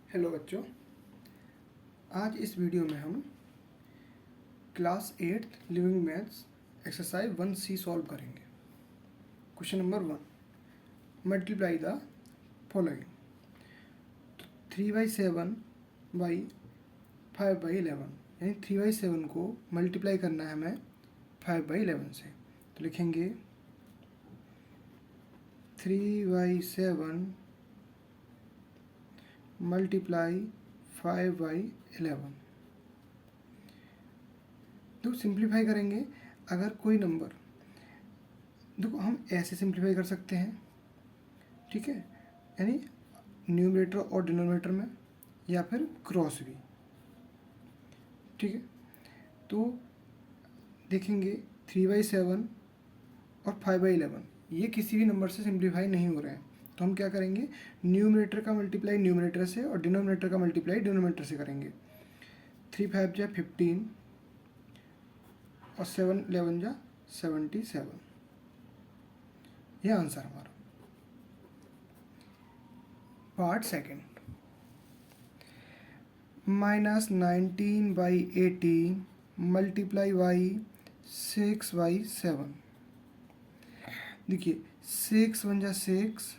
Hello बच्चों, आज इस वीडियो में हम class 8 living maths exercise 1C solve करेंगे। Question number 1, multiply the following. 3/7 by 5/11, यानी 3/7 को मल्टीप्लाई करना है हमें 5/11 से। तो लिखेंगे 3/7 मल्टीप्लाई 5/11। तो सिंप्लीफाई करेंगे। अगर कोई नंबर, देखो हम ऐसे सिंप्लीफाई कर सकते हैं, ठीक है, यानी न्यूमरेटर और डिनोमिनेटर में, या फिर क्रॉस भी, ठीक है। तो देखेंगे 3/7 और 5/11 ये किसी भी नंबर से सिंप्लीफाई नहीं हो रहे हैं, तो हम क्या करेंगे, न्यूमरेटर का मल्टीप्लाई न्यूमरेटर से और डिनोमिनेटर का मल्टीप्लाई डिनोमिनेटर से करेंगे। 3 5 जा 15 और 7 11 जा 77। यह आंसर हमारा। Part second, -19/18 multiply by 6/7। देखिए 6 1 जा 6,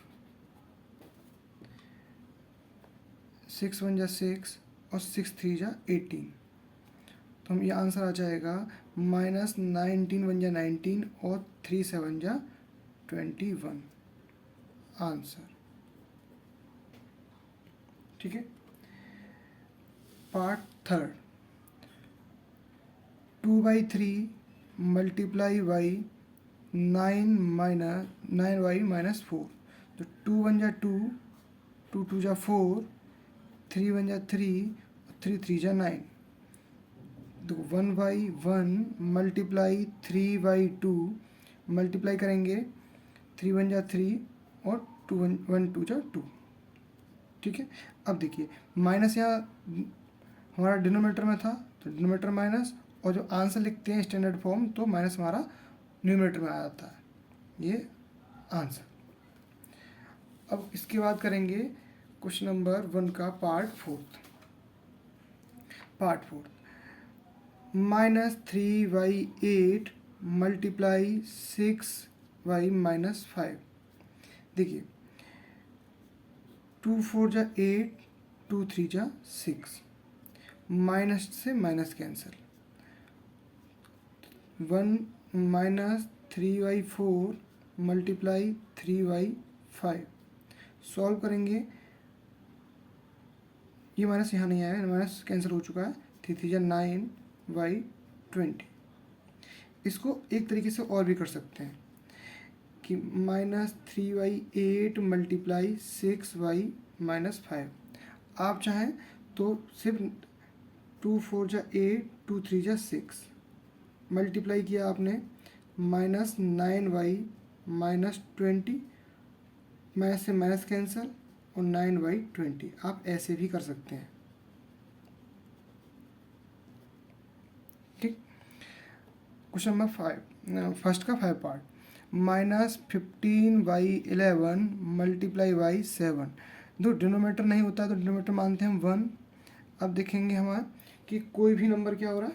6 1 जा 6 और 6 3 जा 18। तो हम ये आंसर आ जाएगा -19 1 जा 19 और 3 7 जा 21 आंसर, ठीक है। Part third, 2/3 multiply by 9/-4। तो 2 1 जा 2, 2 2 जा 4, 3 1 जा 3, 3 3 जा 9। तो 1/1 मल्टीप्लाई 3/2 मल्टीप्लाई करेंगे, 3 1 जा 3 और 1 2 जा 2, ठीक है। अब देखिए माइनस यहाँ हमारा डिनोमिनेटर में था, तो डिनोमिनेटर माइनस, और जो आंसर लिखते हैं स्टैंडर्ड फॉर्म, तो माइनस हमारा न्यूमरेटर में आ जाता है, ये आंसर। अब इसके बाद करेंगे क्वेश्चन नंबर 1 का पार्ट फोर्थ। -3/8 मल्टीप्लाई 6/-5। देखिए 2 4 जा 8, 2 3 जा 6, माइनस से माइनस कैंसिल। 1 -3/4 मल्टीप्लाई 3/5। सॉल्व करेंगे, ये माइनस यहाँ नहीं आया, माइनस कैंसिल हो चुका है। 3 3 जा 9/20। इसको एक तरीके से और भी कर सकते हैं कि -3/8 मल्टीप्लाई 6/-5। आप चाहें तो सिर्फ 2 4 जा 8, 2 3 जा 6 मल्टीप्लाई किया आपने, -9/-20, माइनस से माइनस कैंसिल और 9/20। आप ऐसे भी कर सकते हैं, ठीक। क्वेश्चन नंबर 5, फर्स्ट का 5 पार्ट, -15/11 मल्टीप्लाई बाई 7। जो डिनोमिनेटर नहीं होता तो डिनोमिनेटर मानते हैं हम 1। अब देखेंगे हमारा कि कोई भी नंबर क्या हो रहा है,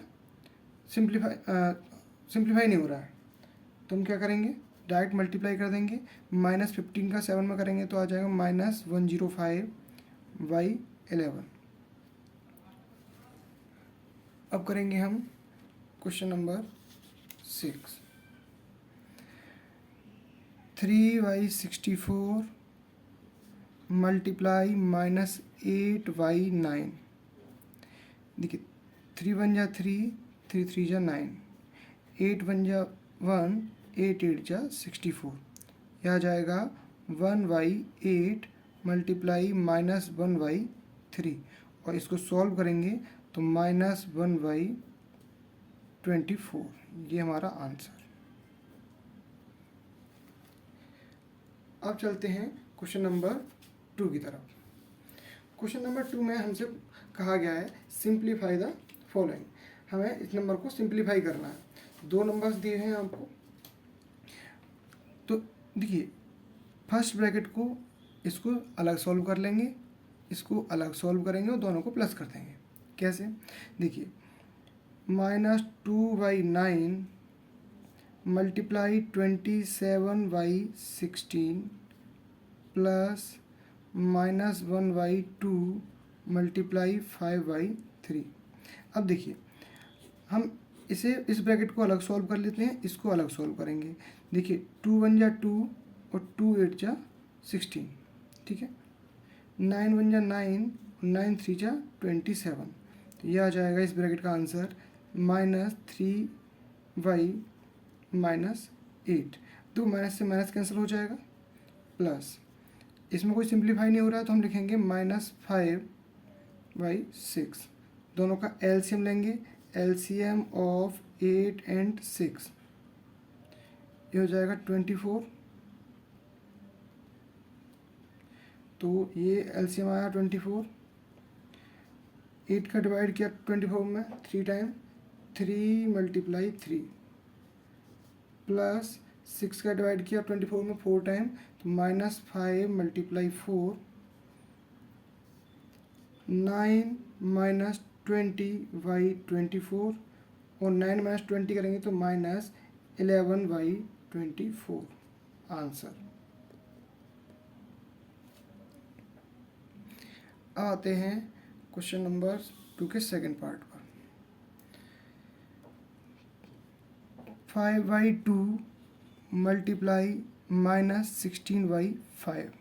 सिंप्लीफाई नहीं हो रहा है, तो हम क्या करेंगे, डायरेक्ट मल्टीप्लाई कर देंगे। -15 का 7 में करेंगे तो आ जाएगा -105/11। अब करेंगे हम क्वेश्चन नंबर 6, 3/64 मल्टीप्लाई -8/9। देखिए 3 1 जा 3, 3 3 जा 9, 8 1 जा 1, 8 8 जा 64। यह आ जाएगा 1/8 मल्टीप्लाई -1/3, और इसको सॉल्व करेंगे तो -1/24। ये हमारा आंसर। अब चलते हैं क्वेश्चन नंबर 2 की तरफ। क्वेश्चन नंबर 2 में हमसे कहा गया है सिंप्लीफाई द फॉलोइंग। हमें इस नंबर को सिंप्लीफाई करना है। 2 नंबर्स दिए हैं आपको, तो देखिए फर्स्ट ब्रैकेट को इसको अलग सॉल्व कर लेंगे, इसको अलग सॉल्व करेंगे और दोनों को प्लस कर देंगे। कैसे, देखिए -2/9 मल्टीप्लाई 27/16 प्लस -1/2 मल्टीप्लाई 5/3। अब देखिए हम इसे इस ब्रैकेट को अलग सॉल्व कर लेते हैं, इसको अलग सॉल्व करेंगे। देखिए 2 1 जा 2 और 2 8 जा 16, ठीक है। 9 1 जा 9, 9 3 जा 27। तो यह आ जाएगा इस ब्रैकेट का आंसर -3y-8। तो माइनस से माइनस कैंसिल हो जाएगा, प्लस इसमें कोई सिंप्लीफाई नहीं हो रहा है तो हम लिखेंगे -5/6। दोनों का एलसीएम लेंगे, एलसीएम ऑफ 8 एंड 6 ये हो जाएगा 24। तो ये एलसीएम आया 24। 8 का डिवाइड किया 24 में 3 टाइम, 3 मल्टीप्लाई 3 प्लस 6 का डिवाइड किया 24 में 4 टाइम, तो -5 मल्टीप्लाई 4, 9 -20/24 और 9 - 20 करेंगे तो -11/24 आंसर। आते हैं क्वेश्चन नंबर 2 के सेकंड पार्ट पर। 5/2 मल्टीप्लाई -16/5।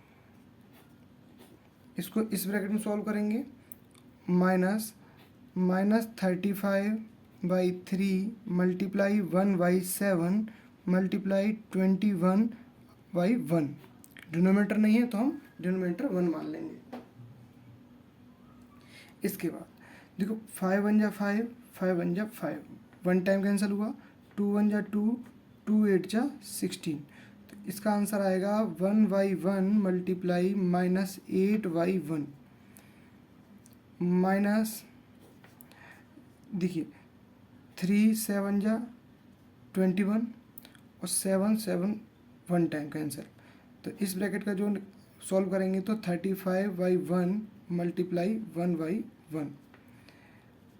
इसको इस ब्रैकेट में सॉल्व करेंगे। -35/3 मल्टीप्लाई 1/7 मल्टीप्लाई 21/1। डिनोमिनेटर नहीं है तो हम डिनोमिनेटर 1 मान लेंगे। इसके बाद देखो 5 1 जा 5, 5 1 जा 5, 1 टाइम कैंसिल हुआ, 2 1 जा 2, 2 8 जा 16। तो इसका आंसर आएगा 1/1 मल्टीप्लाई -8/1 माइनस, देखिए 3 7 जा 21 और 7 7 1 टाइम कैंसिल। तो इस ब्रैकेट का जो सॉल्व करेंगे तो 35/1 मल्टीप्लाई 1/1।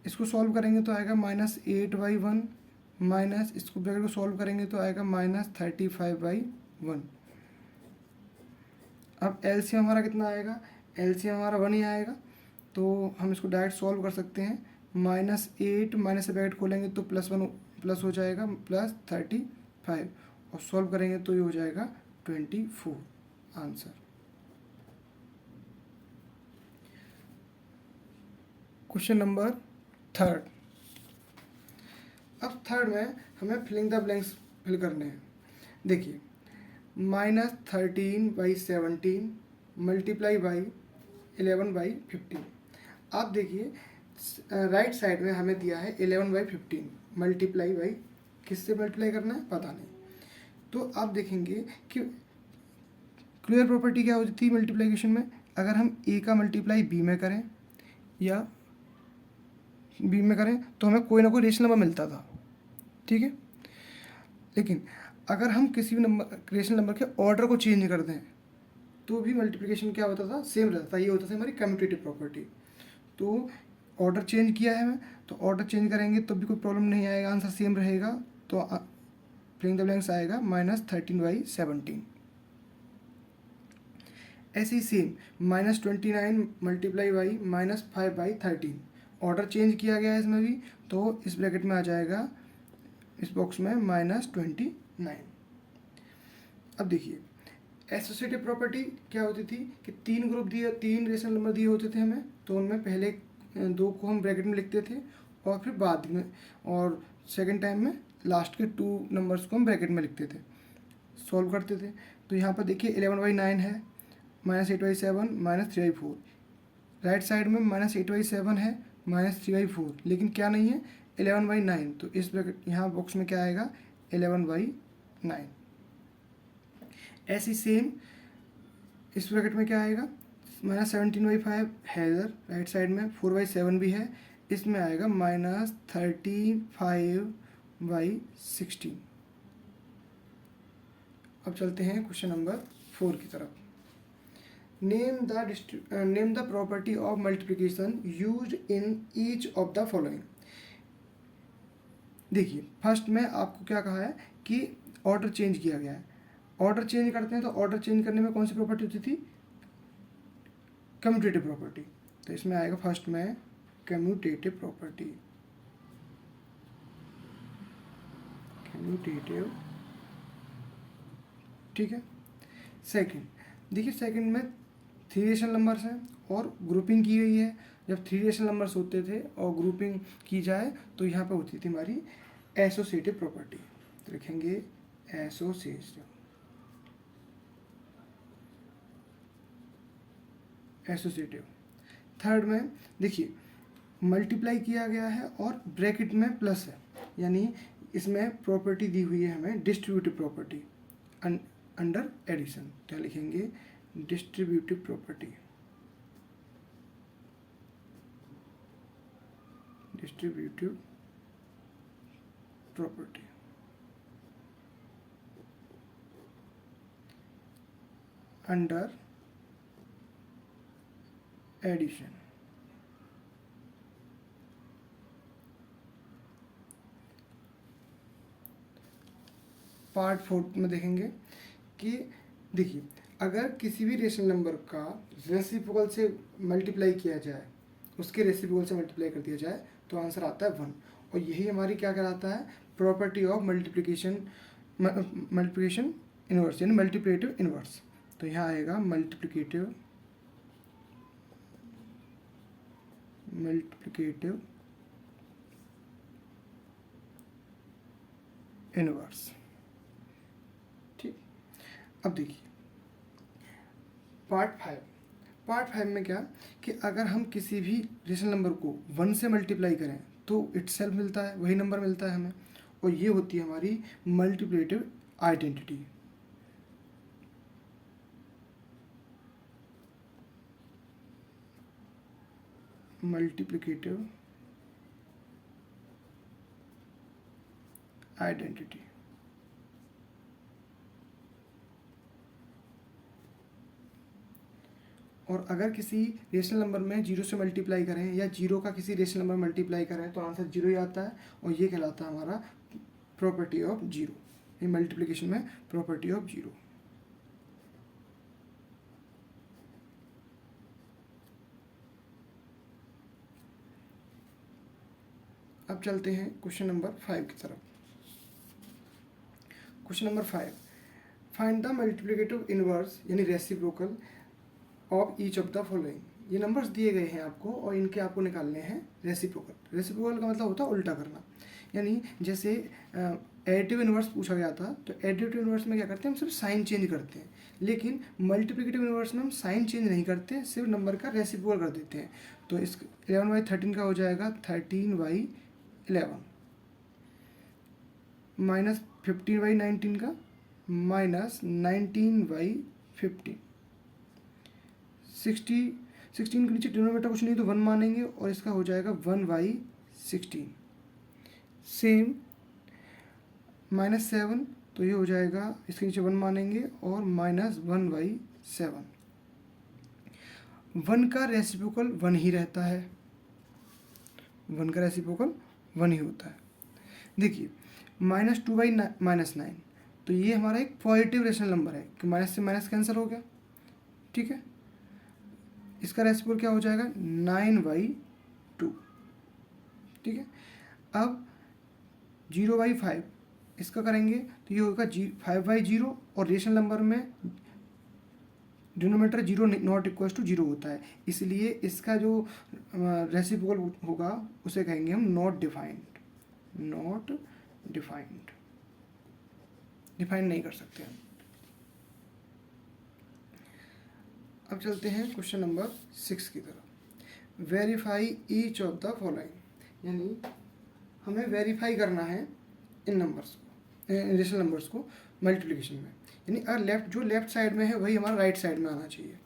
इसको सॉल्व करेंगे तो आएगा -8/1 माइनस, इसको ब्रैकेट को सॉल्व करेंगे तो आएगा -35/1। अब एलसीएम हमारा कितना आएगा, एलसीएम हमारा 1 ही आएगा। तो हम इसको डायरेक्ट सॉल्व कर सकते हैं। -8 माइनस से ब्रैकेट खोलेंगे तो +1 प्लस हो जाएगा, +35 और सॉल्व करेंगे तो ये हो जाएगा 24 आंसर। Question number 3। अब थर्ड में हमें फिलिंग द ब्लैंक्स फिल करने हैं। देखिए -13/17 मल्टीप्लाई बाई 11/15। आप देखिए राइट साइड में हमें दिया है 11/15 मल्टीप्लाई बाई, किससे मल्टीप्लाई करना है पता नहीं। तो आप देखेंगे कि क्लियर प्रॉपर्टी क्या होती थी मल्टीप्लिकेशन में, अगर हम ए का मल्टीप्लाई बी में करें या बी में करें तो हमें कोई ना कोई रेशनल नंबर मिलता था, ठीक है। लेकिन अगर हम किसी भी नंबर रेशनल नंबर के ऑर्डर को चेंज कर दें तो भी मल्टीप्लिकेशन क्या होता था, सेम रहता था। ये होता था हमारी कम्यूटेटिव प्रॉपर्टी। तो ऑर्डर चेंज किया है हमें, तो ऑर्डर चेंज करेंगे तो भी कोई प्रॉब्लम नहीं आएगा, आंसर सेम रहेगा। तो फिलिंग द ब्लैंक्स आएगा -13/17। ऐसे ही same -29 multiply by -5/13। Order change किया गया है इसमें भी, तो इस ब्रैकेट में आ जाएगा इस बॉक्स में -29। अब देखिए एसोसिएटिव प्रॉपर्टी क्या होती थी कि 3 ग्रुप दिए, 3 रेशनल नंबर दिए होते थे हमें, तो उनमें पहले 2 को हम ब्रैकेट में लिखते थे और फिर बाद में, और सेकंड टाइम में लास्ट के 2 नंबर्स को हम ब्रैकेट में लिखते थे, सॉल्व करते थे। तो यहाँ पर देखिए 11/9 है, -8/7 -3/4। राइट साइड में -8/7 है, -3/4, लेकिन क्या नहीं है 11/9। तो इस ब्रैकेट यहाँ बॉक्स में क्या आएगा 11/9। ऐसी सेम इस ब्रैकेट में क्या आएगा -17/5 है इधर राइट साइड में, 4/7 भी है, इसमें आएगा -35/16। अब चलते हैं क्वेश्चन नंबर 4 की तरफ। Name the property of multiplication used in each of the following. देखिए फर्स्ट में आपको क्या कहा है कि ऑर्डर चेंज किया गया है। ऑर्डर चेंज करते हैं तो ऑर्डर चेंज करने में कौन सी प्रॉपर्टी होती थी? Commutative property. तो इसमें आएगा फर्स्ट में कम्यूटेटिव प्रॉपर्टी। कम्यूटेटिव, ठीक है। सेकंड, देखिए सेकंड में थ्री रेशनल नंबर्स हैं और ग्रुपिंग की गई है। जब थ्री रेशनल नंबर्स होते थे और ग्रुपिंग की जाए तो यहाँ पे होती थी हमारी एसोसिएटिव प्रॉपर्टी। तो लिखेंगे एसोसिएटिव, एसोसिएटिव। थर्ड में देखिए मल्टीप्लाई किया गया है और ब्रैकेट में प्लस है, यानी इसमें प्रॉपर्टी दी हुई है हमें डिस्ट्रीब्यूटिव प्रॉपर्टी अंडर एडिशन। क्या लिखेंगे? Distributive property, distributive property under addition. Part 4 में देखेंगे कि देखिए अगर किसी भी रेशनल नंबर का रेसिप्रोकल से मल्टीप्लाई किया जाए, उसके रेसिप्रोकल से मल्टीप्लाई कर दिया जाए तो आंसर आता है 1। और यही हमारी क्या कहलाता है? Property of multiplication, multiplication inverse यानी मल्टीप्लिकेटिव इनवर्स। तो यहाँ आएगा मल्टीप्लिकेटिव इनवर्स। ठीक, अब देखिए पार्ट 5 में क्या कि अगर हम किसी भी रेशनल नंबर को 1 से मल्टीप्लाई करें तो इटसेल्फ मिलता है, वही नंबर मिलता है हमें, और ये होती है हमारी मल्टीप्लिकेटिव आइडेंटिटी। Multiplicative identity. और अगर किसी रेशनल नंबर में 0 से मल्टीप्लाई करें या 0 का किसी रेशनल नंबर मल्टीप्लाई करें तो आंसर 0 ही आता है, और ये कहलाता है हमारा प्रॉपर्टी ऑफ 0, ये मल्टीप्लिकेशन में प्रॉपर्टी ऑफ 0। अब चलते हैं क्वेश्चन नंबर 5 की तरफ। Question number 5, find the multiplicative inverse यानी reciprocal of each of the following. ये नंबर्स दिए गए हैं आपको और इनके आपको निकालने हैं रेसिप्रोकल। रेसिप्रोकल का मतलब होता है उल्टा करना, यानी जैसे एडिटिव इनवर्स पूछा गया था तो एडिटिव इनवर्स में क्या करते हैं? हम सिर्फ साइन चेंज करते हैं, लेकिन मल्टीप्लिकेटिव इनवर्स में हम साइन चेंज नहीं करते, सिर्फ नंबर का रेसिप्रोकल कर देते हैं। तो इस 11/13 का हो जाएगा 13/11 माइनस 15/19 का माइनस 19/15। 16 के नीचे डिनोमिनेटर कुछ नहीं तो 1 मानेंगे और इसका हो जाएगा 1/16। सेम -7 तो ये हो जाएगा, इसके नीचे 1 मानेंगे और -1/7। 1 का रेसिप्रोकल 1 ही रहता है, 1 का रेसिप्रोकल 1 ही होता है। देखिए -2/-9 तो ये हमारा एक पॉजिटिव रेशनल नंबर है कि माइनस से माइनस कैंसिल हो गया, ठीक है। इसका रेसिप्रोकल क्या हो जाएगा? 9/2, ठीक है। अब 0/5 इसका करेंगे तो ये होगा 5/0 और रेशनल नंबर में डिनोमिनेटर 0 नॉट इक्वल टू 0 होता है, इसलिए इसका जो रेसिप्रोकल होगा उसे कहेंगे हम not defined. Not defined, define नहीं कर सकते हम। अब चलते हैं क्वेश्चन नंबर 6 की तरफ। Verify each of the following, यानी हमें वेरीफाई करना है इन नंबर्स को, रेशनल नंबर्स को मल्टीप्लिकेशन में, यानी अगर जो लेफ्ट साइड में है वही हमारा राइट साइड में आना चाहिए,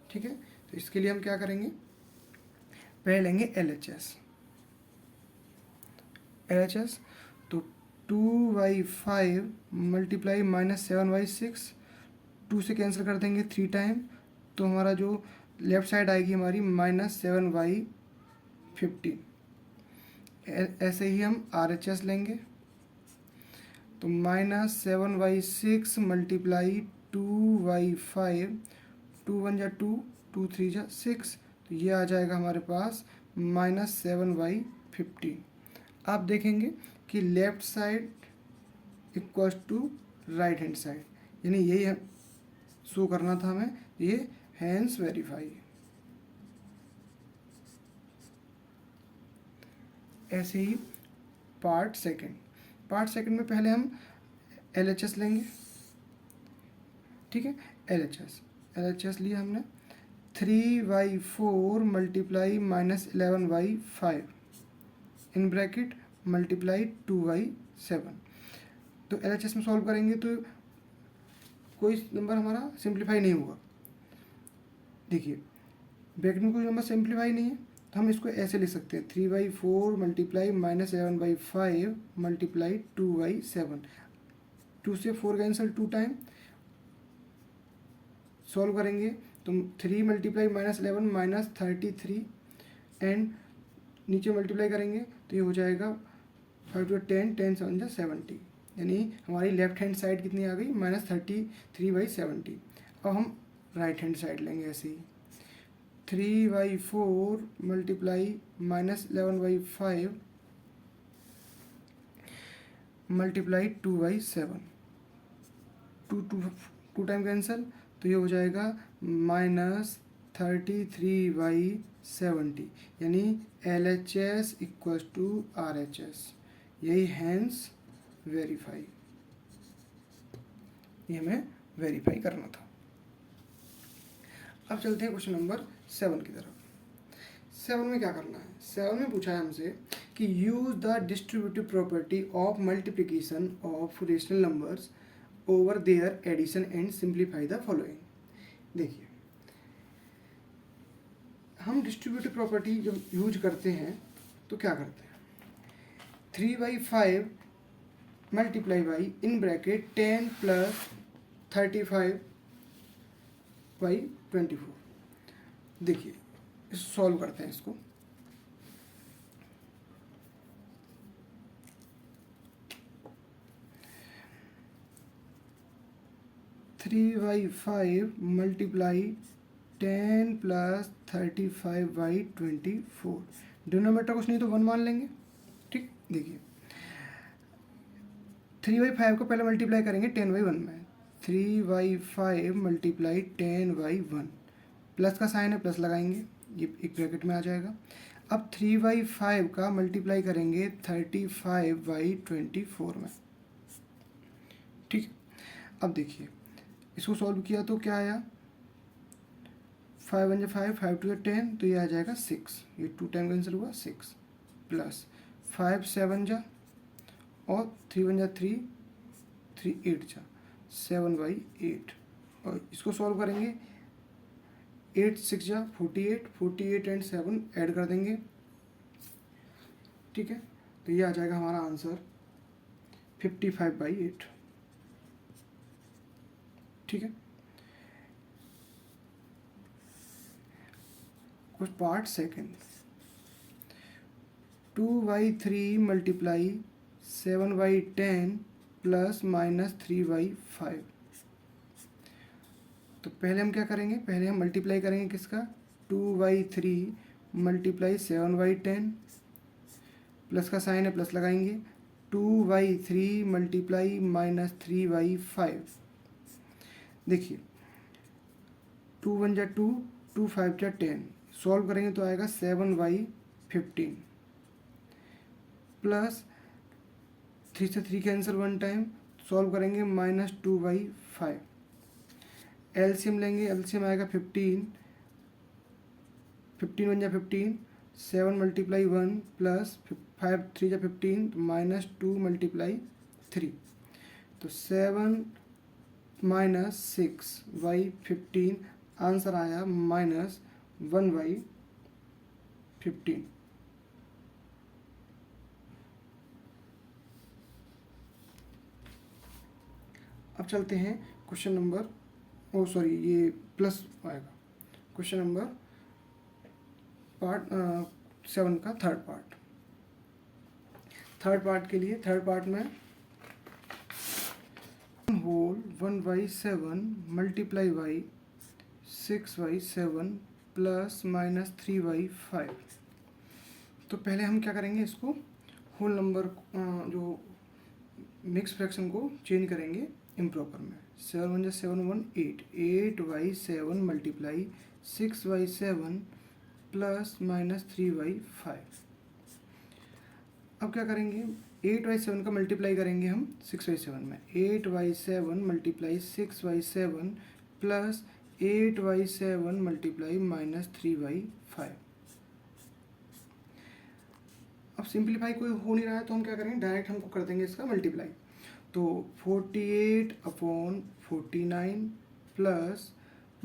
ठीक है। तो इसके लिए हम क्या करेंगे? पहले लेंगे LHS। तो 2/5 मल्टीप्लाई -7/6, 2 से कैंसिल कर देंगे 3 टाइम, तो तो हमारा जो लेफ्ट साइड आएगी हमारी -7y15। ऐसे ही हम RHS लेंगे तो -7y6 मल्टीप्लाई 2y5, 2 1 जा 2, 2 3 जा 6, तो ये आ जाएगा हमारे पास -7y15। आप देखेंगे कि left side equals to right hand side, यानी यही हम शो करना था हमें, ये हैंस वेरीफाई। ऐसे ही पार्ट सेकंड में पहले हम LHS लेंगे, ठीक है। LHS लिया हमने 3y4 multiply -11y5 in bracket multiply 2y7। तो LHS में सॉल्व करेंगे तो कोई नंबर हमारा सिंप्लीफाई नहीं होगा। देखिए ब्रैकेट में कोई नंबर सिंप्लीफाई नहीं है तो हम इसको ऐसे लिख सकते हैं 3y4 multiply -11y5 multiply 2y7। 2 से 4 कैंसिल 2 टाइम, सॉल्व करेंगे तो 3 मल्टीप्लाई -11 -33 एंड नीचे मल्टीप्लाई करेंगे तो ये हो जाएगा 5 to 10, 10 7 जा 70, यानी हमारी लेफ्ट हैंड साइड कितनी आ गई -33/70। अब हम राइट हैंड साइड लेंगे ऐसे ही 3y4 multiply -11y5 multiply 2y7, 2 time cancel तो ये हो जाएगा -33/70, यानी LHS इक्वल्स टू RHS, यही हैंस वेरीफाई, ये हमें वेरीफाई करना था। अब चलते हैं क्वेश्चन नंबर 7 की तरफ। 7 में क्या करना है? 7 में पूछा है हमसे कि use the distributive property of multiplication of rational numbers over their addition and simplify the following. देखिए हम डिस्ट्रीब्यूटिव प्रॉपर्टी जब यूज करते हैं तो क्या करते हैं, 3/5 मल्टीप्लाई बाई इन ब्रैकेट 10 + 35/24। देखिए सॉल्व करते हैं इसको। Three by five multiply 10 + 35/24। Denominator कुछ नहीं तो 1 मान लेंगे, ठीक। देखिए 3/5 को पहले मल्टीप्लाई करेंगे 10/1 में, 3/5 मल्टीप्लाई 10/1, प्लस का साइन है प्लस लगाएंगे, ये एक ब्रैकेट में आ जाएगा। अब 3/5 का मल्टीप्लाई करेंगे 35/24 में, ठीक। अब देखिए इसको सॉल्व किया तो क्या आया, 5 1 5, 5 2 10, तो ये आ जाएगा 6, ये 2 टाइम कैंसिल हुआ 6, प्लस 5 7 जा और 3 1 3, 3 8 जा 7/8, और इसको सॉल्व करेंगे 8 6 जा 48, 48 एंड 7 ऐड कर देंगे, ठीक है। तो ये आ जाएगा हमारा आंसर 55/8, ठीक है। कुछ पार्ट सेकंड, 2/3 मल्टीप्लाई 7/10 प्लस -3/5। तो पहले हम क्या करेंगे, पहले हम मल्टीप्लाई करेंगे किसका, 2/3 मल्टीप्लाई 7/10, प्लस का साइन है प्लस लगाएंगे, 2/3 मल्टीप्लाई -3/5। देखिए 2 1 जा 2, 2 5 जा 10, सॉल्व करेंगे तो आएगा 7/15, प्लस 3 से 3 कैंसिल 1 टाइम, सॉल्व करेंगे -2/5। एलसीएम लेंगे, एलसीएम आएगा 15, 15 1 जा 15, 7 मल्टीप्लाई 1 प्लस 5 3 जा 15, तो -2 मल्टीप्लाई 3, तो 7 -6/15, आंसर आया -1/15। अब चलते हैं क्वेश्चन नंबर, ये प्लस आएगा, क्वेश्चन नंबर पार्ट 7 का थर्ड पार्ट के लिए थर्ड पार्ट में whole 1/7 multiply by 6/7 plus minus 3/5। तो पहले हम क्या करेंगे, इसको होल नंबर जो मिक्स फ्रैक्शन को चेंज करेंगे इम्प्रॉपर में। 7 × 7 1 8 8/7 मल्टीप्लाई 6/7 प्लस माइनस 3/5। अब क्या करेंगे, 8/7 का मल्टीप्लाई करेंगे हम 6/7 में। 8/7 मल्टीप्लाई 6/7 प्लस 8/7 मल्टीप्लाई माइनस 3/5। अब सिंप्लीफाई कोई हो नहीं रहा है तो हम क्या करेंगे, डायरेक्ट हमको कर देंगे इसका मल्टीप्लाई। तो 48/49 प्लस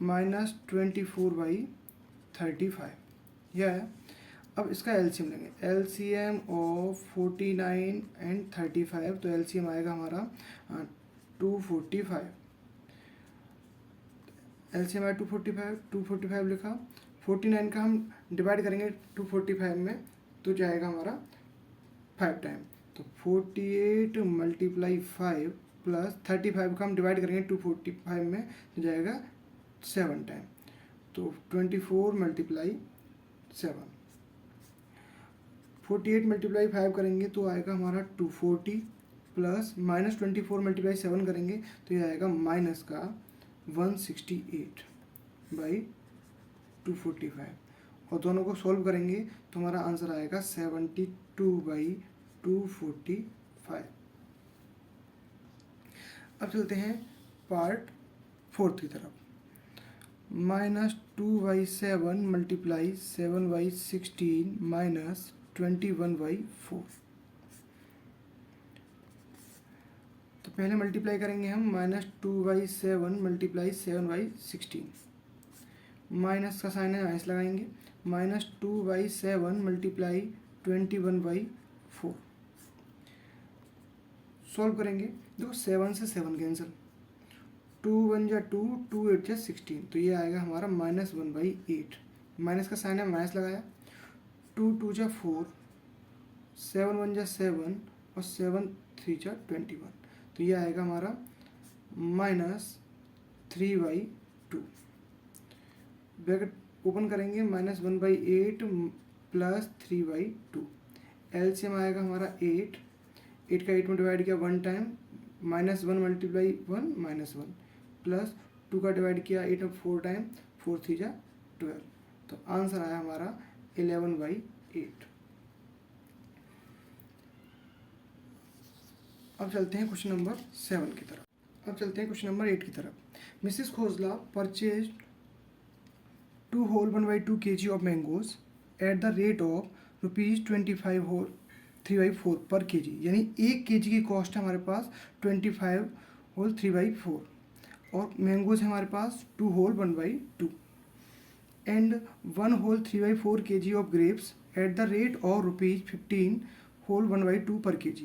माइनस 24/35 यह। अब इसका एलसीएम लेंगे, एलसीएम ऑफ 49 एंड 35, तो एलसीएम आएगा हमारा 245। एलसीएम आया 245 लिखा। 49 का हम डिवाइड करेंगे 245 में तो जाएगा हमारा 5 टाइम। तो 48 मल्टीप्लाई 5 प्लस 35 का हम डिवाइड करेंगे 245 में तो जाएगा 7 टाइम। तो 24 मल्टीप्लाई 7। 48 मल्टीप्लाई 5 करेंगे तो आएगा हमारा 240 प्लस माइनस 24 मल्टीप्लाई 7 करेंगे तो ये आएगा माइनस का 168/245। और दोनों को सॉल्व करेंगे तो हमारा आंसर आएगा 72/245। अब चलते हैं पार्ट 4 की तरफ। -2/7 मल्टीप्लाई 7/16 माइनस 21/4। तो पहले मल्टीप्लाई करेंगे हम, -2/7 मल्टीप्लाई 7/16। माइनस का साइन है, माइनस लगाएंगे। -2/7 मल्टीप्लाई 21/4। सॉल्व करेंगे, देखो 7 से 7 कैंसिल, 2 1 जा 2, 2 8 जा 16, तो ये आएगा हमारा -1/8। माइनस का साइन है, माइनस लगाया। 2 2 जा 4, 7 1 जा 7 और 7 3 जा 21, तो ये आएगा हमारा -3/2। ब्रैकेट ओपन करेंगे, -1/8 प्लस 3/2। एलसीएम आएगा हमारा 8 का 8 में डिवाइड किया 1 टाइम, -1 मल्टीप्लाई 1 -1 प्लस 2 का डिवाइड किया 8 में 4 टाइम, 4 3 जा 12, तो आंसर आया हमारा 11/8। अब चलते हैं क्वेश्चन नंबर 7 की तरफ। अब चलते हैं क्वेश्चन नंबर 8 की तरफ। Mrs Khosla purchase 2 whole 1/2 kg of mangoes at the rate of ₹25 whole 3/4 पर kg, यानी 1 kg की कॉस्ट है हमारे पास 25 whole 3/4 और मैंगोज है हमारे पास 2 whole 1/2 and 1 whole 3/4 kg of grapes at the rate of ₹15 whole 1/2 पर kg।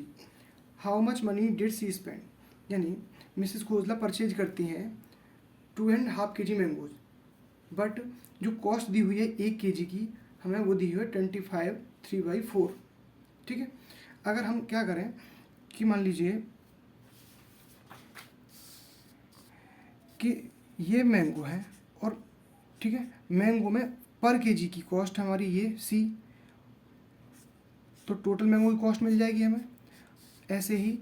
How much money did she spend, यानी मिसेस खोसला परचेज करती हैं 2.5 kg मैंगोज, बट जो कॉस्ट दी हुई है 1 kg की हमें वो दी हुई है 25 3/4। ठीक है, अगर हम क्या करें कि मान लीजिए कि ये मैंगो है और ठीक है, मैंगो में पर kg की कॉस्ट हमारी ये सी, तो टोटल मैंगो की कॉस्ट मिल जाएगी हमें। ऐसे ही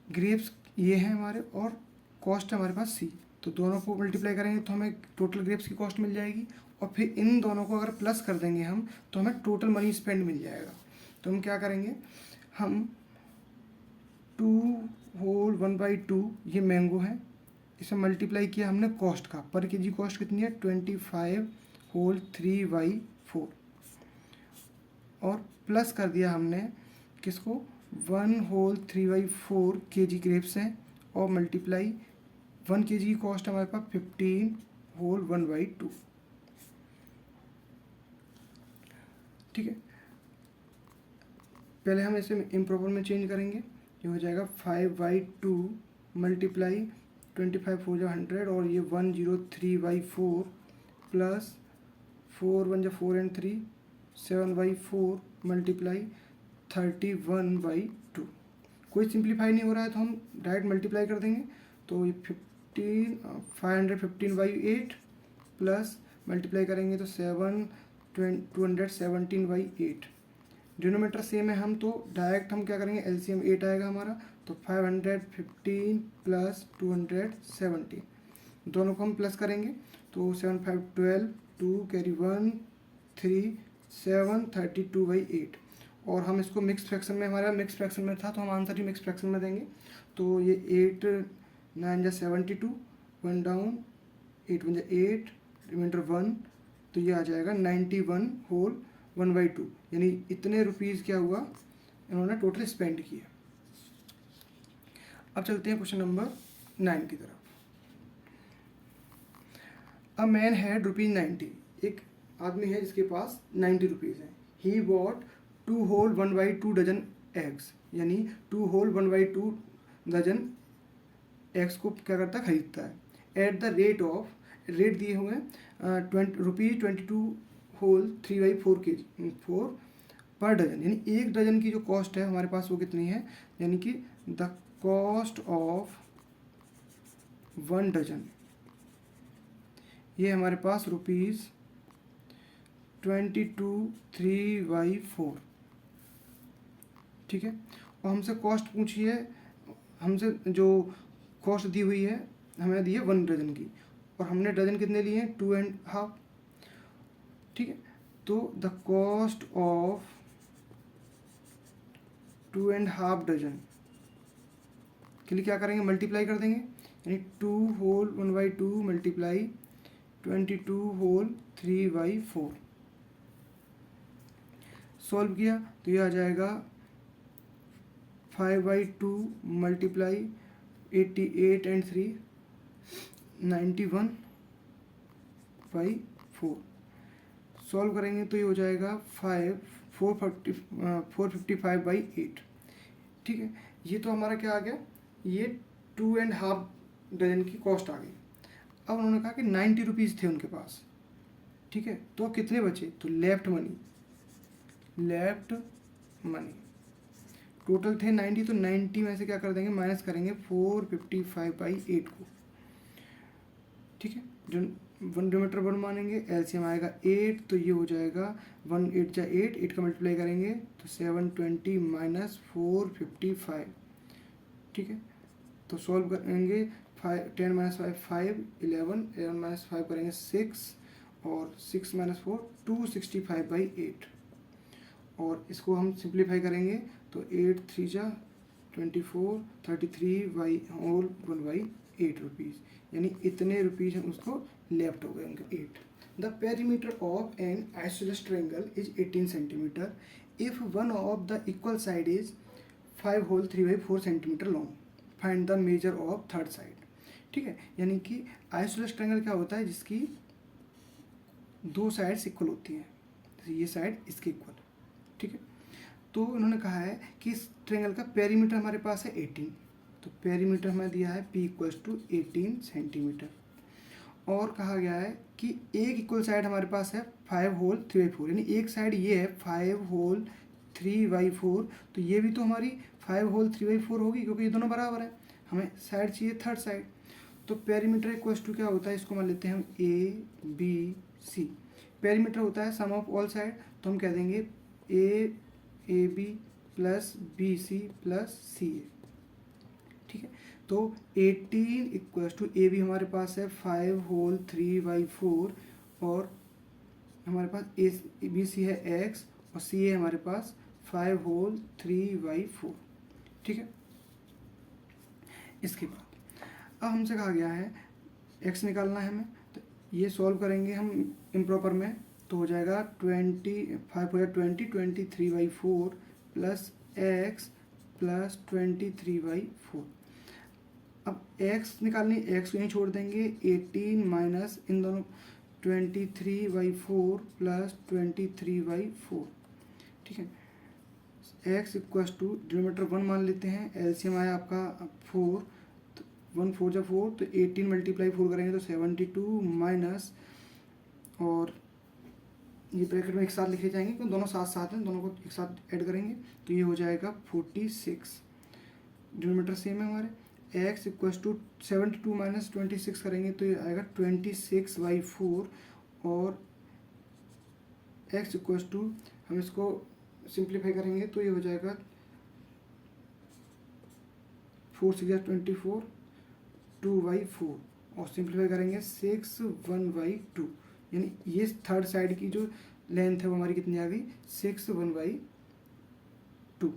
ग्रेप्स ये हैं हमारे और कॉस्ट है हमारे पास सी, तो दोनों को मल्टीप्लाई करेंगे तो हमें टोटल ग्रेप्स की कॉस्ट मिल जाएगी और फिर इन दोनों को अगर प्लस कर देंगे हम तो हमें टोटल मनी स्पेंड मिल जाएगा। तो हम क्या करेंगे, हम 2 whole 1/2 ये मैंगो है, इसे मल्टीप्लाई किया हमने कॉस्ट का, पर kg कॉस्ट कितनी है 25 whole 3/4 और प्लस कर दिया हमने किसको 1 whole 3/4 kg ग्रेप्स हैं और मल्टीप्लाई 1 kg की कॉस्ट हमारे पास 15 whole 1/2। ठीक है, पहले हम इसे इम्प्रॉपर में चेंज करेंगे, ये हो जाएगा 5/2 मल्टीप्लाई 25 4 जा 100 और ये 103/4 प्लस 4 1 जा 4 एंड 3 7/4 मल्टीप्लाई 31/2। कोई सिंप्लीफाई नहीं हो रहा है तो हम डायरेक्ट मल्टीप्लाई कर देंगे। तो ये 515/8 प्लस मल्टीप्लाई करेंगे तो 217/8। डिनोमीटर सेम है हम तो डायरेक्ट हम क्या करेंगे, एलसीएम 8 आएगा हमारा। तो 515 प्लस 217 दोनों को हम प्लस करेंगे तो 7 5 12 2 कैरी 1 3 7 32/8। और हम इसको मिक्स फ्रैक्शन में, हमारा मिक्स फ्रैक्शन में था तो हम आंसर ही मिक्स फ्रैक्शन में देंगे। तो ये 8 9 जा 72 1 डाउन 8 1 जा 8 रिमाइंडर 1, तो ये आ जाएगा 91 होल 1/2। यानी इतने रुपीज़ क्या हुआ इन्होंने टोटल स्पेंड किया। अब चलते हैं क्वेश्चन नंबर 9 की तरफ। A man had ₹90। एक आदमी है जिसके पास 90 रुपीज़ हैं। He bought 2 whole 1/2 dozen eggs, यानी 2 होल 1/2 डजन एग्स को क्या करता है, खरीदता है। At the rate of, rate दिए हुए हैं ₹22 होल 3/4 4 पर डजन, यानी एक डजन की जो कॉस्ट है हमारे पास वो कितनी है, यानी कि द कॉस्ट ऑफ 1 डजन, ये हमारे पास ₹22 3/4, ठीक है। और हमसे कॉस्ट पूछी है, हमसे जो कॉस्ट दी हुई है हमें दी है 1 डजन की, और हमने डजन कितने लिए हैं, 2.5, ठीक है। तो द कॉस्ट ऑफ 2.5 डजन के लिए क्या करेंगे, मल्टीप्लाई कर देंगे, यानी 2 होल 1/2 मल्टीप्लाई 22 होल 3/4। सॉल्व किया तो ये आ जाएगा 5/2 मल्टीप्लाई 88 एंड 3 91/4। सॉल्व करेंगे तो ये हो जाएगा 455/8, ठीक है। ये तो हमारा क्या आ गया, ये 2.5 डजन की कॉस्ट आ गई। अब उन्होंने कहा कि 90 रुपीज़ थे उनके पास, ठीक है। तो कितने बचे, तो लेफ्ट मनी टोटल थे 90, तो 90 में से क्या कर देंगे, माइनस करेंगे 455/8 को, ठीक है। डिनोमीटर 1 मानेंगे, एलसीएम आएगा 8, तो ये हो जाएगा 1 8 जा 8, 8 का मल्टीप्लाई करेंगे तो 720 माइनस 455, ठीक है। तो सॉल्व करेंगे 10 माइनस 5 5 11 11 माइनस 5 करेंगे 6 और 6 माइनस 4 265/8। और इसको हम सिंप्लीफाई करेंगे तो 8 3 जा 24 33/होल 1/8 रुपीज़, यानी इतने रुपीज़ हम उसको लेफ्ट हो गए उनके 8। The perimeter of an isosceles triangle is 18 centimetre if one of the equal side is 5 whole 3/4 centimetre long, find the measure of third side, ठीक है। यानी कि आइसोसेलेस ट्रायंगल क्या होता है, जिसकी 2 साइड्स इक्वल होती हैं, जैसे ये साइड इसके इक्वल, ठीक है। तो इन्होंने कहा है कि इस ट्रायंगल का पेरीमीटर हमारे पास है 18, तो पेरीमीटर हमें दिया है P = 18 सेंटीमीटर। और कहा गया है कि एक इक्वल साइड हमारे पास है 5 होल 3/4, यानी एक साइड ये है 5 होल 3/4, तो ये भी तो हमारी 5 होल 3/4 होगी, क्योंकि ये दोनों बराबर है। हमें साइड चाहिए थर्ड साइड, तो पेरीमीटर = क्या होता है, इसको मान लेते हैं हम ABC। पेरीमीटर होता है सम ऑफ ऑल साइड, तो हम कह देंगे AB plus BC plus CA, ठीक है। तो 18 = AB हमारे पास है 5 होल 3/4 और हमारे पास BC है X और CA हमारे पास 5 होल 3/4, ठीक है। इसके बाद अब हमसे कहा गया है X निकालना है हमें, तो ये सॉल्व करेंगे हम इम्प्रॉपर में, तो हो जाएगा 25 हो जाएगा 23/4 प्लस X प्लस 23/4। अब x निकालनी, x को यहीं छोड़ देंगे, 18 माइनस इन दोनों 23/4 प्लस 23/4, ठीक है। x = डिनोमीटर 1 मान लेते हैं, एलसीएम आया आपका 4, तो 1 4 जा 4, तो 18 मल्टीप्लाई 4 करेंगे तो 72 माइनस, और ये ब्रैकेट में एक साथ लिखे जाएंगे क्योंकि दोनों साथ साथ हैं, दोनों को एक साथ ऐड करेंगे तो ये हो जाएगा 46। डिनोमीटर सेम है हमारे। एक्स इक्वल्स टू 72 माइनस 26 करेंगे तो ये आएगा 26/4, और एक्स इक्वल्स टू, हम इसको सिंप्लीफाई करेंगे तो ये हो जाएगा 4 6 24, 2/4, और सिंप्लीफाई करेंगे 6 1/2, यानी ये थर्ड साइड की जो लेंथ है वो हमारी कितनी आ गई, 6 1/2।